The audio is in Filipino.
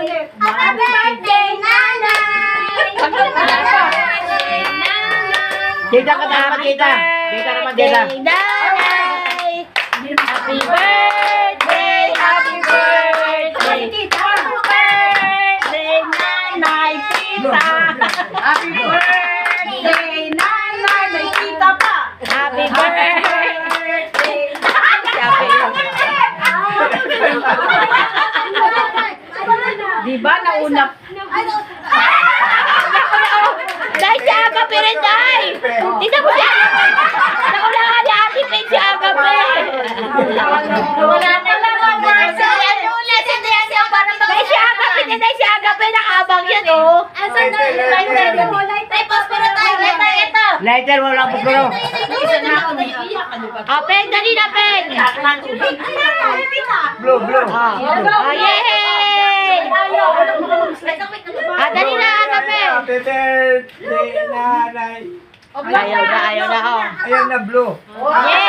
Happy birthday, nanay! Kita ka naman, kita. Kita naman, kita. Nanay! Happy birthday! Happy birthday! Happy birthday, nanay! Tita! Happy birthday, nanay! May tita pa! Happy birthday! Diba nauna? Dahil siya agape rin, dahil! Tita mo siya! Nauna nga ni Ate Peg siya agape! Wala na lang ang person! Ano ulit? Hindi siya para mag- Dahil siya agape niya, dahil siya agape, nakabang yan, oh! Asan na yung lighter? Tay, paspero tayo! Lighter, ito! Lighter, wala po pero. Peg, dali na, Peg! Blue, blue. Yay! Dali na, agape! Happy birthday, nanay. Ayaw na, oh! Ayan na, blue. Yay!